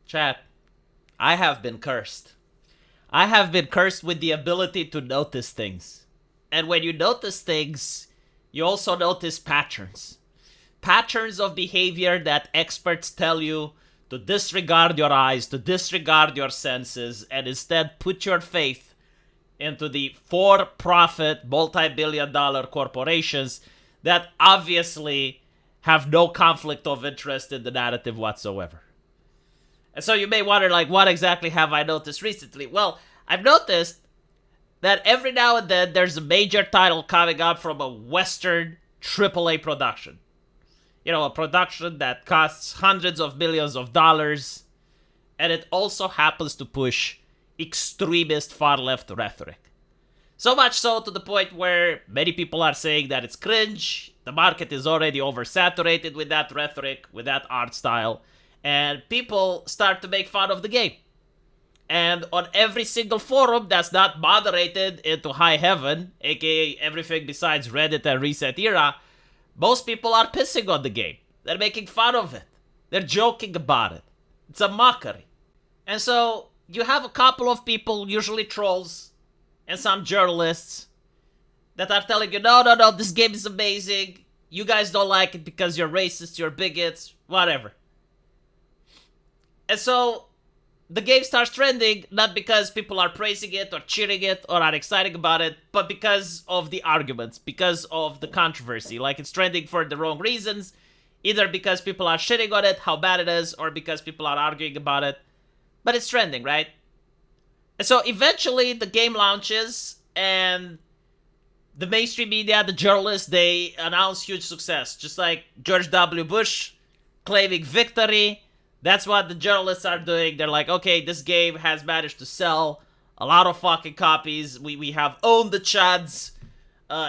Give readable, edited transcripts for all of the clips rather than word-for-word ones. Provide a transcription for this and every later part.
Chat, I have been cursed. I have been cursed with the ability to notice things. And when you notice things, you also notice patterns. Patterns of behavior that experts tell you to disregard your eyes, to disregard your senses, and instead put your faith into the for-profit, multi-billion-dollar corporations that obviously have no conflict of interest in the narrative whatsoever. And so you may wonder, like, what exactly have I noticed recently? Well, I've noticed that every now and then there's a major title coming up from a Western AAA production. You know, a production that costs hundreds of millions of dollars, and it also happens to push extremist far-left rhetoric. So much so to the point where many people are saying that it's cringe, the market is already oversaturated with that rhetoric, with that art style, and people start to make fun of the game. And on every single forum that's not moderated into high heaven, aka everything besides Reddit and Reset Era, most people are pissing on the game. They're making fun of it. They're joking about it. It's a mockery. And so you have a couple of people, usually trolls, and some journalists, that are telling you, no, this game is amazing. You guys don't like it because you're racist, you're bigots, whatever. And so the game starts trending, not because people are praising it or cheering it or are excited about it, but because of the arguments, because of the controversy. Like, it's trending for the wrong reasons, either because people are shitting on it, how bad it is, or because people are arguing about it. But it's trending, right? And so eventually the game launches, and the mainstream media, the journalists, they announce huge success. Just like George W. Bush claiming victory. That's what the journalists are doing. They're like, okay, this game has managed to sell a lot of fucking copies. We have owned the Chads.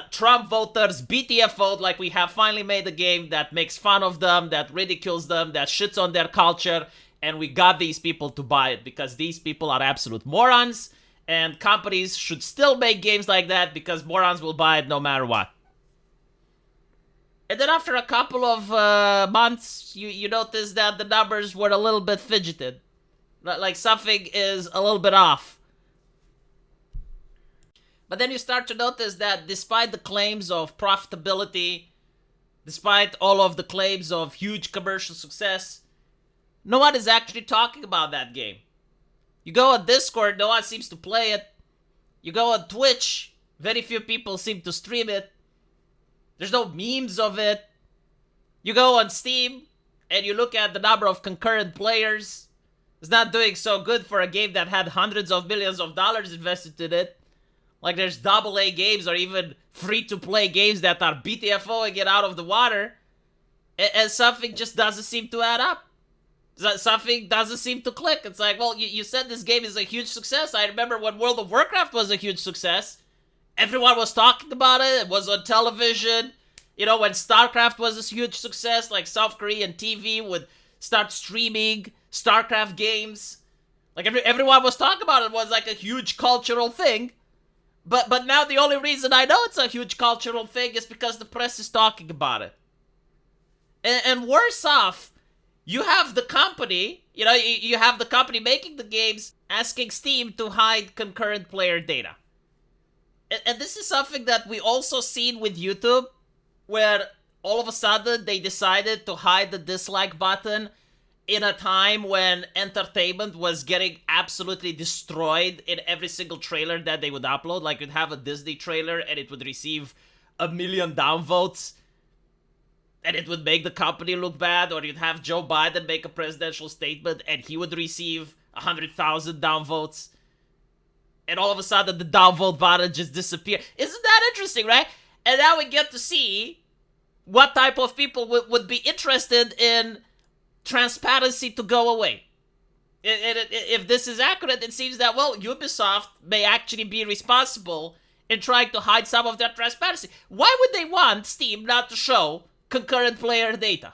Trump voters, BTF vote, like we have finally made a game that makes fun of them, that ridicules them, that shits on their culture, and we got these people to buy it because these people are absolute morons, and companies should still make games like that because morons will buy it no matter what. And then after a couple of months, you notice that the numbers were a little bit fidgeted. Like something is a little bit off. But then you start to notice that despite the claims of profitability, despite all of the claims of huge commercial success, no one is actually talking about that game. You go on Discord, no one seems to play it. You go on Twitch, very few people seem to stream it. There's no memes of it. You go on Steam, and you look at the number of concurrent players. It's not doing so good for a game that had hundreds of millions of dollars invested in it. Like, there's AA games or even free-to-play games that are BTFOing it out of the water. And something just doesn't seem to add up. Something doesn't seem to click. It's like, well, you said this game is a huge success. I remember when World of Warcraft was a huge success. Everyone was talking about it. It was on television. You know, when StarCraft was a huge success, like South Korean TV would start streaming StarCraft games. Like, everyone was talking about it. It was like a huge cultural thing. But now the only reason I know it's a huge cultural thing is because the press is talking about it. And worse off, you have the company, you have the company making the games asking Steam to hide concurrent player data. And this is something that we also seen with YouTube, where all of a sudden they decided to hide the dislike button in a time when entertainment was getting absolutely destroyed in every single trailer that they would upload. Like, you'd have a Disney trailer and it would receive 1 million downvotes, and it would make the company look bad. Or you'd have Joe Biden make a presidential statement and he would receive 100,000 downvotes. And all of a sudden, the downvote button just disappeared. Isn't that interesting, right? And now we get to see what type of people would be interested in transparency to go away. If this is accurate, it seems that, well, Ubisoft may actually be responsible in trying to hide some of their transparency. Why would they want Steam not to show concurrent player data?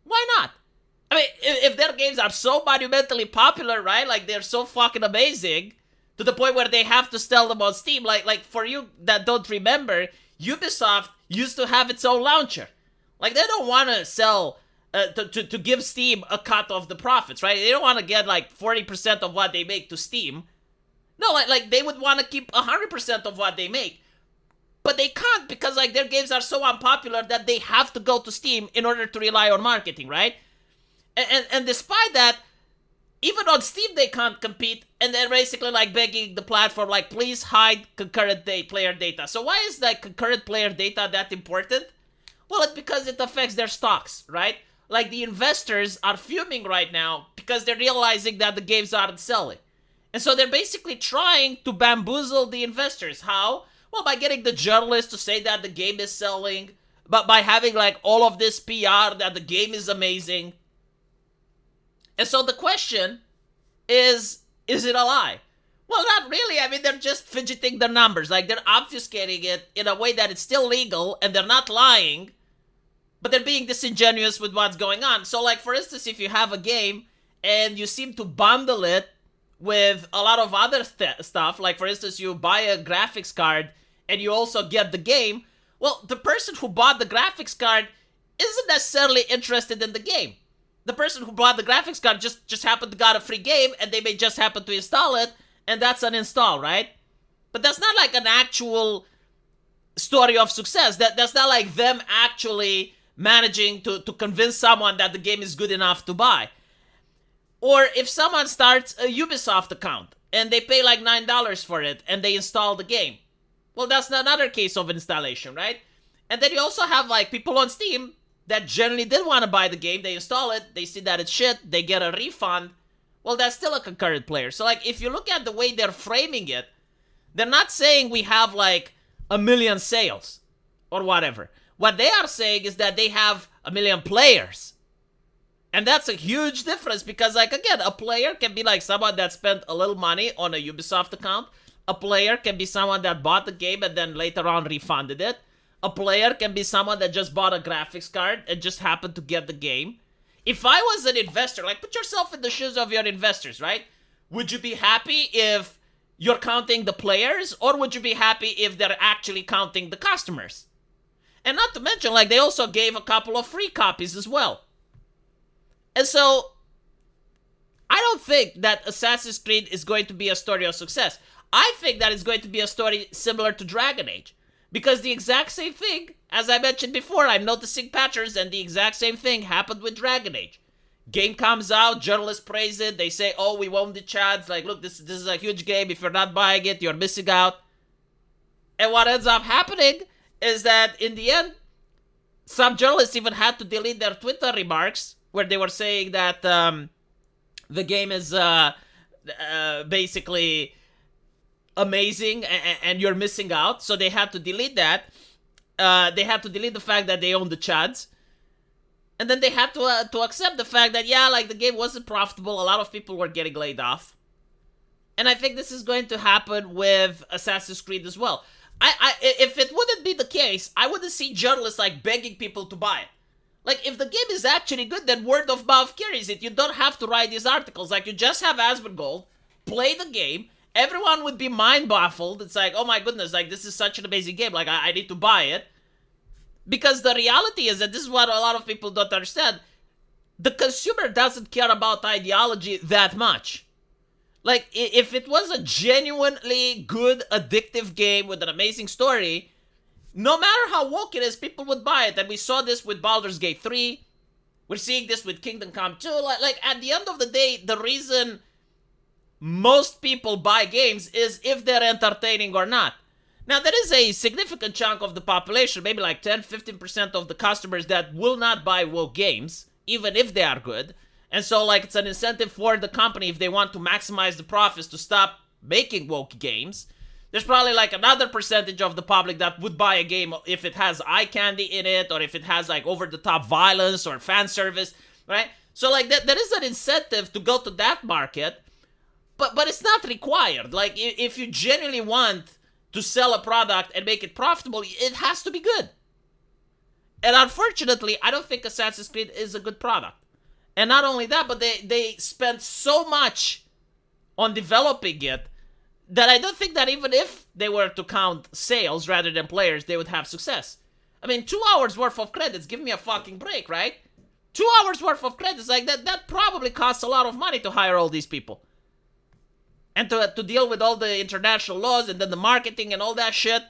Why not? I mean, if their games are so monumentally popular, right? Like, they're so fucking amazing, to the point where they have to sell them on Steam. Like for you that don't remember, Ubisoft used to have its own launcher. Like, they don't want to sell to give Steam a cut of the profits, right? They don't want to get like 40% of what they make to Steam. No, like they would want to keep 100% of what they make. But they can't because like their games are so unpopular that they have to go to Steam in order to rely on marketing, right? And despite that, even on Steam they can't compete, and they're basically like begging the platform like, please hide concurrent player data. So why is like concurrent player data that important? Well, it's because it affects their stocks, right? Like the investors are fuming right now because they're realizing that the games aren't selling. And so they're basically trying to bamboozle the investors. How? Well, by getting the journalists to say that the game is selling, but by having like all of this PR that the game is amazing. And so the question is it a lie? Well, not really. I mean, they're just fidgeting the numbers. Like, they're obfuscating it in a way that it's still legal, and they're not lying, but they're being disingenuous with what's going on. So, like, for instance, if you have a game, and you seem to bundle it with a lot of other stuff, like, for instance, you buy a graphics card, and you also get the game, well, the person who bought the graphics card isn't necessarily interested in the game. The person who bought the graphics card just happened to got a free game, and they may just happen to install it, and that's an install, right? But that's not like an actual story of success. That's not like them actually managing to convince someone that the game is good enough to buy. Or if someone starts a Ubisoft account, and they pay like $9 for it, and they install the game. Well, that's another case of installation, right? And then you also have like people on Steam that generally didn't want to buy the game, they install it, they see that it's shit, they get a refund, well, that's still a concurrent player. So, like, if you look at the way they're framing it, they're not saying we have, like, 1 million sales or whatever. What they are saying is that they have 1 million players. And that's a huge difference because, like, again, a player can be, like, someone that spent a little money on a Ubisoft account. A player can be someone that bought the game and then later on refunded it. A player can be someone that just bought a graphics card and just happened to get the game. If I was an investor, like put yourself in the shoes of your investors, right? Would you be happy if you're counting the players, or would you be happy if they're actually counting the customers? And not to mention, like they also gave a couple of free copies as well. And so, I don't think that Assassin's Creed is going to be a story of success. I think that it's going to be a story similar to Dragon Age. Because the exact same thing, as I mentioned before, I'm noticing patterns, and the exact same thing happened with Dragon Age. Game comes out, journalists praise it, they say, oh, we won the chads, like, look, this is a huge game, if you're not buying it, you're missing out. And what ends up happening is that, in the end, some journalists even had to delete their Twitter remarks, where they were saying that the game is basically amazing and you're missing out. So they had to delete that. They had to delete the fact that they own the chads. And then they had to accept the fact that, yeah, like the game wasn't profitable. A lot of people were getting laid off. And I think this is going to happen with Assassin's Creed as well. If it wouldn't be the case, I wouldn't see journalists like begging people to buy it. Like, if the game is actually good, then word of mouth carries it. You don't have to write these articles. Like, you just have Asmongold, play the game, everyone would be mind baffled. It's like, oh my goodness, like, this is such an amazing game. Like, I need to buy it. Because the reality is that this is what a lot of people don't understand. The consumer doesn't care about ideology that much. Like, if it was a genuinely good, addictive game with an amazing story, no matter how woke it is, people would buy it. And we saw this with Baldur's Gate 3. We're seeing this with Kingdom Come 2. Like, at the end of the day, the reason most people buy games is if they're entertaining or not. Now, there is a significant chunk of the population, maybe like 10-15% of the customers that will not buy woke games, even if they are good. And so, like, it's an incentive for the company if they want to maximize the profits to stop making woke games. There's probably like another percentage of the public that would buy a game if it has eye candy in it, or if it has like over-the-top violence or fan service, right? So, like, there is an incentive to go to that market, but it's not required. Like, if you genuinely want to sell a product and make it profitable, it has to be good. And unfortunately, I don't think Assassin's Creed is a good product. And not only that, but they spent so much on developing it that I don't think that even if they were to count sales rather than players, they would have success. I mean, 2 hours worth of credits, give me a fucking break, right? 2 hours worth of credits, like that probably costs a lot of money to hire all these people. And to deal with all the international laws and then the marketing and all that shit.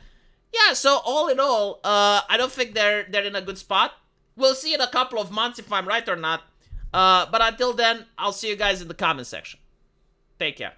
Yeah, so all in all, I don't think they're in a good spot. We'll see in a couple of months if I'm right or not. But until then, I'll see you guys in the comment section. Take care.